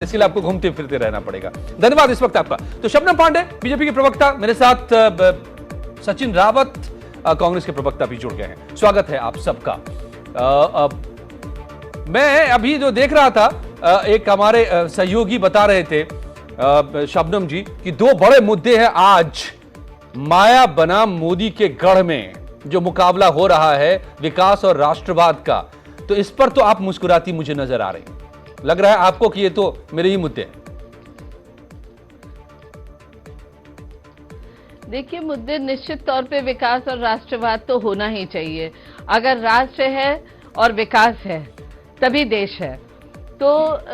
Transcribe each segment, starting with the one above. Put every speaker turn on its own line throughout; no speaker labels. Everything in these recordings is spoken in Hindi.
इसलिए आपको घूमते फिरते रहना पड़ेगा। धन्यवाद इस वक्त आपका। तो शबनम पांडे बीजेपी के प्रवक्ता, मेरे साथ सचिन रावत कांग्रेस के प्रवक्ता भी जुड़ गए हैं। स्वागत है आप सबका। मैं अभी जो देख रहा था, एक हमारे सहयोगी बता रहे थे शबनम जी कि दो बड़े मुद्दे हैं आज माया बनाम मोदी के गढ़ में जो मुकाबला हो रहा है विकास और राष्ट्रवाद का। तो इस पर तो आप मुस्कुराती मुझे नजर आ रही, लग रहा है आपको कि ये तो मेरे ही मुद्दे हैं।
देखिए, मुद्दे निश्चित तौर पे विकास और राष्ट्रवाद तो होना ही चाहिए। अगर राष्ट्र है और विकास है तभी देश है। तो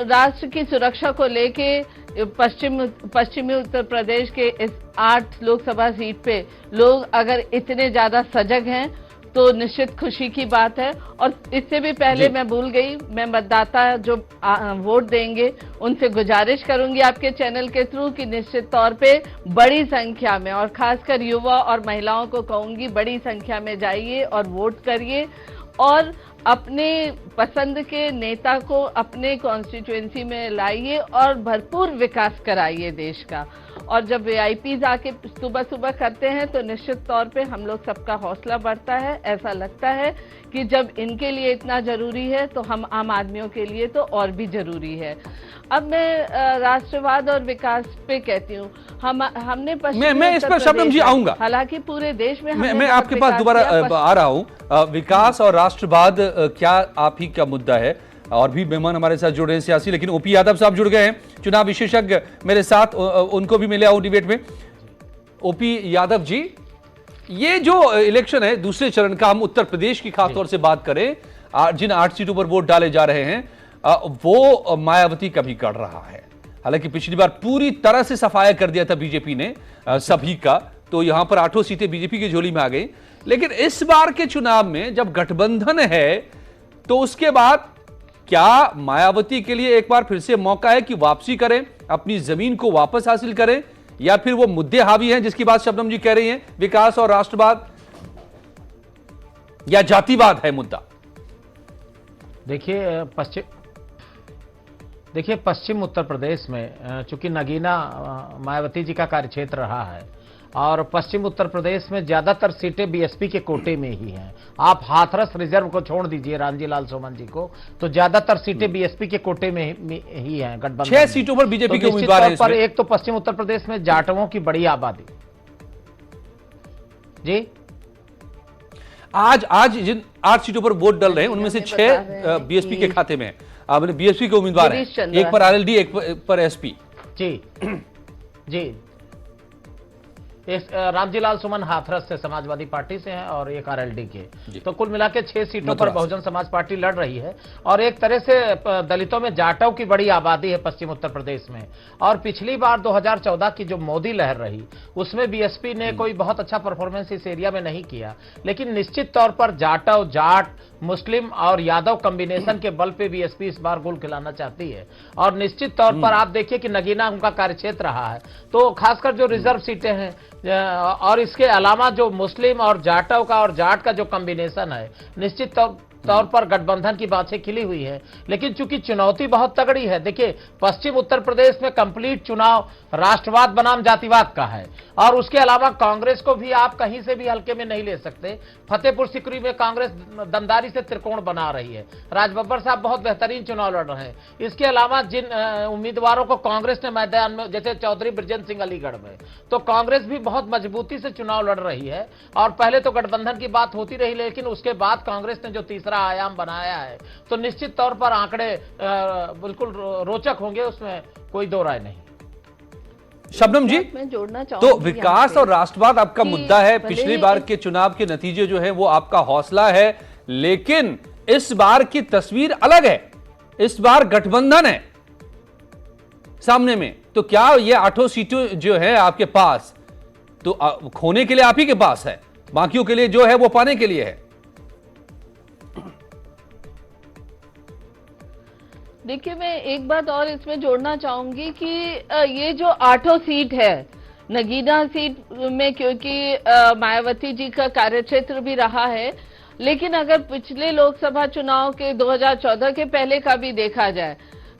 राष्ट्र की सुरक्षा को लेके पश्चिमी उत्तर प्रदेश के इस 8 लोकसभा सीट पे लोग अगर इतने ज्यादा सजग हैं तो निश्चित खुशी की बात है। और इससे भी पहले मैं भूल गई, मैं मतदाता जो वोट देंगे उनसे गुजारिश करूंगी आपके चैनल के थ्रू कि निश्चित तौर पे बड़ी संख्या में, और खासकर युवा और महिलाओं को कहूंगी, बड़ी संख्या में जाइए और वोट करिए और अपने पसंद के नेता को अपने कॉन्स्टिट्यूएंसी में लाइए और भरपूर विकास कराइए देश का। और जब वीआईपीज आके सुबह सुबह करते हैं तो निश्चित तौर पे हम लोग सबका हौसला बढ़ता है। ऐसा लगता है कि जब इनके लिए इतना जरूरी है तो हम आम आदमियों के लिए तो और भी जरूरी है। अब मैं राष्ट्रवाद और विकास पे कहती हूँ, हमने
मैं इस पर शबनम जी आऊंगा,
हालांकि पूरे देश में
मैं आपके पास दोबारा आ रहा हूँ। विकास और राष्ट्रवाद क्या आप ही का मुद्दा है? और भी मेहमान हमारे साथ जुड़ रहे हैं सियासी, लेकिन ओपी यादव साहब जुड़ गए हैं, चुनाव विशेषज्ञ मेरे साथ, उनको भी मिले आऊं डिबेट में। ओपी यादव जी, ये जो इलेक्शन है दूसरे चरण का, हम उत्तर प्रदेश की खासतौर से बात करें, जिन 8 सीटों पर वोट डाले जा रहे हैं वो मायावती का भी कर रहा है। हालांकि पिछली बार पूरी तरह से सफाया कर दिया था बीजेपी ने सभी का, तो यहां पर 8 सीटें बीजेपी की झोली में आ गई। लेकिन इस बार के चुनाव में जब गठबंधन है तो उसके बाद क्या मायावती के लिए एक बार फिर से मौका है कि वापसी करें, अपनी जमीन को वापस हासिल करें, या फिर वो मुद्दे हावी हैं जिसकी बात शबनम जी कह रही हैं, विकास और राष्ट्रवाद या जातिवाद है मुद्दा?
देखिए पश्चिम उत्तर प्रदेश में चूंकि नगीना मायावती जी का कार्यक्षेत्र रहा है और पश्चिम उत्तर प्रदेश में ज्यादातर सीटें बीएसपी के कोटे में ही हैं। आप हाथरस रिजर्व को छोड़ दीजिए रामजी लाल सोमन जी को, तो ज्यादातर सीटें बीएसपी के कोटे में ही हैं। गठबंधन
6 सीटों पर बीजेपी के उम्मीदवार हैं।
पर एक तो पश्चिम उत्तर प्रदेश में जाटवों की बड़ी आबादी जी।
आज जिन 8 सीटों पर वोट डल रहे हैं उनमें से 6 बीएसपी के खाते में है, बीएसपी के उम्मीदवार हैं, एक पर आरएलडी, एक पर एसपी।
जी जी, रामजी लाल सुमन हाथरस से समाजवादी पार्टी से हैं और एक आरएलडी के, तो कुल मिला के 6 सीटों पर बहुजन समाज पार्टी लड़ रही है। और एक तरह से दलितों में जाटव की बड़ी आबादी है पश्चिम उत्तर प्रदेश में। और पिछली बार 2014 की जो मोदी लहर रही उसमें बीएसपी ने कोई बहुत अच्छा परफॉर्मेंस इस एरिया में नहीं किया, लेकिन निश्चित तौर पर जाटव, जाट, मुस्लिम और यादव कॉम्बिनेशन के बल पे बीएसपी इस बार गोल खिलाना चाहती है। और निश्चित तौर पर आप देखिए कि नगीना उनका कार्यक्षेत्र रहा है, तो खासकर जो रिजर्व सीटें हैं और इसके अलावा जो मुस्लिम और जाटव का और जाट का जो कॉम्बिनेशन है, निश्चित तौर पर गठबंधन की बातें खिली हुई है। लेकिन चूंकि चुनौती बहुत तगड़ी है, देखिए पश्चिम उत्तर प्रदेश में कंप्लीट चुनाव राष्ट्रवाद बनाम जातिवाद का है और उसके अलावा कांग्रेस को भी आप कहीं से भी हल्के में नहीं ले सकते। फतेहपुर सिकरी में कांग्रेस दमदारी से त्रिकोण बना रही है, राज बब्बर साहब बहुत बेहतरीन चुनाव लड़ रहे हैं। इसके अलावा जिन उम्मीदवारों को कांग्रेस ने मैदान में, जैसे चौधरी बृजेंद्र सिंह अलीगढ़ में, तो कांग्रेस भी बहुत मजबूती से चुनाव लड़ रही है। और पहले तो गठबंधन की बात होती रही, लेकिन उसके बाद कांग्रेस ने जो तीसरा आयाम बनाया है, तो निश्चित तौर पर आंकड़े बिल्कुल रोचक होंगे, उसमें कोई दो राय नहीं।
शबनम जी, तो विकास और राष्ट्रवाद आपका मुद्दा है, पिछली बार के चुनाव के नतीजे जो है वो आपका हौसला है, लेकिन इस बार की तस्वीर अलग है। इस बार गठबंधन है सामने में, तो क्या ये 8 सीटें जो है आपके पास, तो खोने के लिए आप ही के पास है, बाकियों के लिए जो है वो पाने के लिए है?
देखिए, मैं एक बात और इसमें जोड़ना चाहूंगी कि ये जो 8 सीट है नगीना सीट में, क्योंकि मायावती जी का कार्यक्षेत्र भी रहा है, लेकिन अगर पिछले लोकसभा चुनाव के 2014 के पहले का भी देखा जाए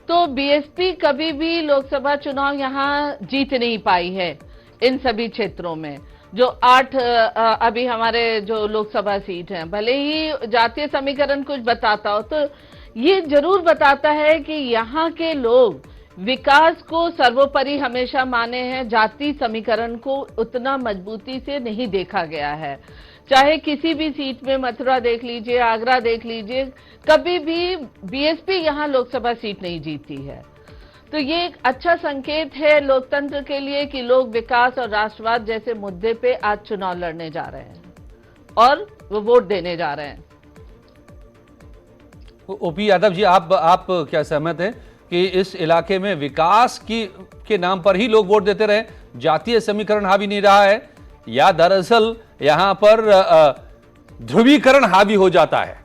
तो बीएसपी कभी भी लोकसभा चुनाव यहाँ जीत नहीं पाई है इन सभी क्षेत्रों में। जो 8 अभी हमारे जो लोकसभा सीट हैं, भले ही जातीय समीकरण कुछ बताता हो, तो ये जरूर बताता है कि यहाँ के लोग विकास को सर्वोपरि हमेशा माने हैं, जाति समीकरण को उतना मजबूती से नहीं देखा गया है। चाहे किसी भी सीट में मथुरा देख लीजिए, आगरा देख लीजिए, कभी भी बीएसपी यहाँ लोकसभा सीट नहीं जीती है। तो ये एक अच्छा संकेत है लोकतंत्र के लिए कि लोग विकास और राष्ट्रवाद जैसे मुद्दे पे आज चुनाव लड़ने जा रहे हैं और वो वोट देने जा रहे हैं।
ओपी यादव जी, आप क्या सहमत हैं कि इस इलाके में विकास के नाम पर ही लोग वोट देते रहे, जातीय समीकरण हावी नहीं रहा है, या दरअसल यहां पर ध्रुवीकरण हावी हो जाता है?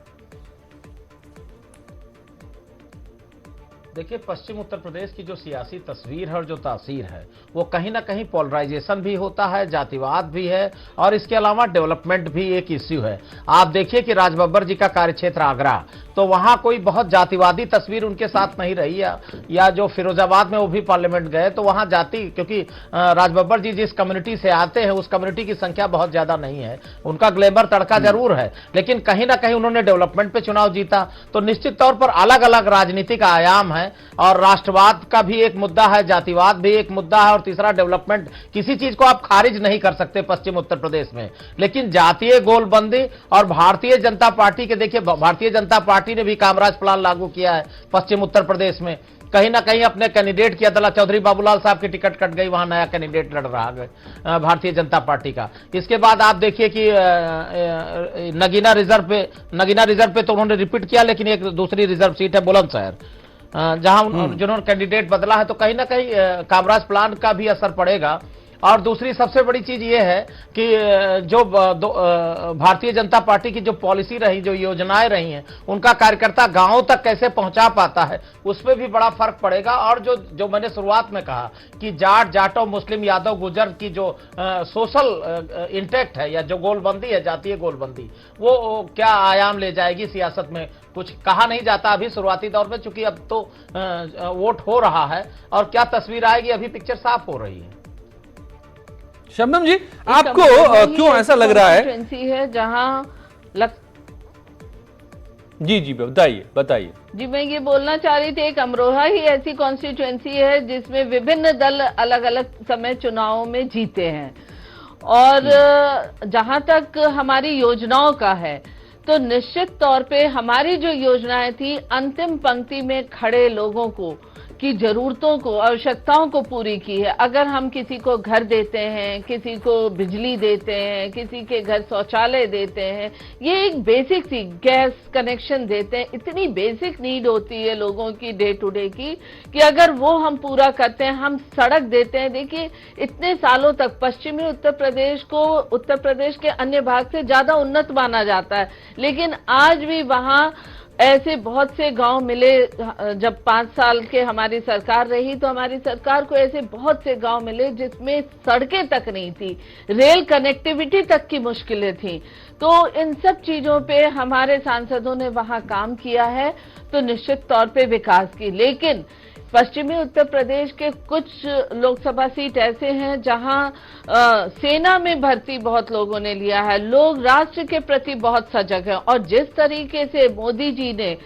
देखिए, पश्चिम उत्तर प्रदेश की जो सियासी तस्वीर है और जो तासीर है, वो कहीं ना कहीं पोलराइजेशन भी होता है, जातिवाद भी है, और इसके अलावा डेवलपमेंट भी एक इश्यू है। आप देखिए कि राजबब्बर जी का कार्यक्षेत्र आगरा, तो वहां कोई बहुत जातिवादी तस्वीर उनके साथ नहीं रही है, या जो फिरोजाबाद में वो भी पार्लियामेंट गए तो वहां जाति, क्योंकि राजबब्बर जी जिस कम्युनिटी से आते हैं उस कम्युनिटी की संख्या बहुत ज्यादा नहीं है, उनका ग्लैमर तड़का जरूर है, लेकिन कहीं ना कहीं उन्होंने डेवलपमेंट पे चुनाव जीता। तो निश्चित तौर पर अलग अलग राजनीतिक आयाम है, और राष्ट्रवाद का भी एक मुद्दा है, जातिवाद भी एक मुद्दा है, और तीसरा डेवलपमेंट। किसी चीज को आप खारिज नहीं कर सकते पश्चिम उत्तर प्रदेश में, लेकिन जातीय गोलबंदी और भारतीय जनता पार्टी के, देखिए भारतीय जनता पार्टी ने भी कामराज प्लान लागू किया है पश्चिम उत्तर प्रदेश में, कहीं ना कहीं अपने कैंडिडेट की अदला, चौधरी बाबूलाल साहब की टिकट कट गई, वहां नया कैंडिडेट लड़ रहा है भारतीय जनता पार्टी का। इसके बाद आप देखिए कि नगीना रिजर्व पे तो उन्होंने रिपीट किया, लेकिन एक दूसरी रिजर्व सीट है बुलंदशहर, जहां जिन्होंने कैंडिडेट बदला है, तो कहीं ना कहीं कामराज प्लान का भी असर पड़ेगा। और दूसरी सबसे बड़ी चीज ये है कि जो भारतीय जनता पार्टी की जो पॉलिसी रही, जो योजनाएं रही हैं, उनका कार्यकर्ता गांवों तक कैसे पहुंचा पाता है, उसमें भी बड़ा फर्क पड़ेगा। और जो मैंने शुरुआत में कहा कि जाटो, मुस्लिम, यादव, गुजर की जो सोशल इंटैक्ट है, या जो गोलबंदी है, जातीय गोलबंदी, वो क्या आयाम ले जाएगी सियासत में, कुछ कहा नहीं जाता अभी शुरुआती दौर में, चूंकि अब तो वोट हो रहा है, और क्या तस्वीर आएगी अभी पिक्चर साफ हो रही है।
शबनम जी, आपको क्यों ऐसा लग रहा है
जहां
जी बताइए।
जी, मैं ये बोलना चाह रही थी, एक अमरोहा ही ऐसी कॉन्स्टिट्यूएंसी है जिसमें विभिन्न दल अलग अलग समय चुनावों में जीते हैं, और जहां तक हमारी योजनाओं का है, तो निश्चित तौर पे हमारी जो योजनाएं थी, अंतिम पंक्ति में खड़े लोगों को की जरूरतों को, आवश्यकताओं को पूरी की है। अगर हम किसी को घर देते हैं, किसी को बिजली देते हैं, किसी के घर शौचालय देते हैं, ये एक बेसिक सी गैस कनेक्शन देते हैं, इतनी बेसिक नीड होती है लोगों की डे टू डे की, कि अगर वो हम पूरा करते हैं, हम सड़क देते हैं। देखिए, इतने सालों तक पश्चिमी उत्तर प्रदेश को उत्तर प्रदेश के अन्य भाग से ज्यादा उन्नत माना जाता है, लेकिन आज भी वहां ऐसे बहुत से गांव मिले। जब 5 साल के हमारी सरकार रही, तो हमारी सरकार को ऐसे बहुत से गांव मिले जिसमें सड़कें तक नहीं थी, रेल कनेक्टिविटी तक की मुश्किलें थी। तो इन सब चीजों पे हमारे सांसदों ने वहां काम किया है, तो निश्चित तौर पे विकास की। लेकिन पश्चिमी उत्तर प्रदेश के कुछ लोकसभा सीट ऐसे हैं जहां सेना में भर्ती बहुत लोगों ने लिया है, लोग राष्ट्र के प्रति बहुत सजग हैं, और जिस तरीके से मोदी जी ने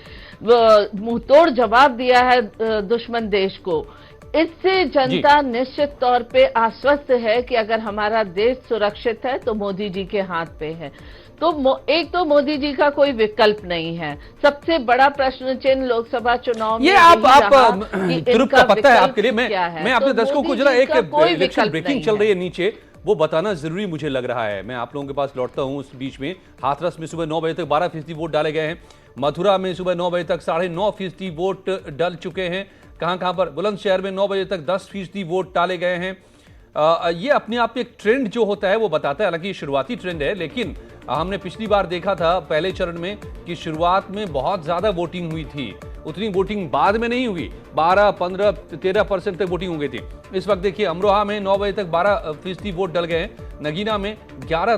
मुंहतोड़ जवाब दिया है दुश्मन देश को, इससे जनता निश्चित तौर पे आश्वस्त है कि अगर हमारा देश सुरक्षित है तो मोदी जी के हाथ पे है। तो एक तो मोदी जी का कोई विकल्प नहीं है। सबसे बड़ा प्रश्न चिन्ह लोकसभा चुनाव में
ये आप तुरुप का पता है आपके लिए। मैं अपने दर्शकों को जरा एक इलेक्शन ब्रेकिंग चल रही है नीचे, वो बताना जरूरी मुझे लग रहा है। मैं आप लोगों के पास लौटता हूं। उस बीच में हाथरस में सुबह 9 बजे तक 12% वोट डाले गए हैं। मथुरा में सुबह 9 बजे तक 9.5% वोट डल चुके हैं। कहां पर? बुलंदशहर में 9 बजे तक 10% वोट डाले गए हैं। ये अपने आप में एक ट्रेंड जो होता है वो बताता है, हालांकि ये शुरुआती ट्रेंड है, लेकिन हमने पिछली बार देखा था पहले चरण में कि शुरुआत में बहुत ज्यादा वोटिंग हुई थी, उतनी वोटिंग बाद में नहीं हुई। 12, 15, 13% तक वोटिंग हो गई थी। इस वक्त देखिए अमरोहा में 9 बजे तक 12% वोट डल गए हैं। नगीना में 11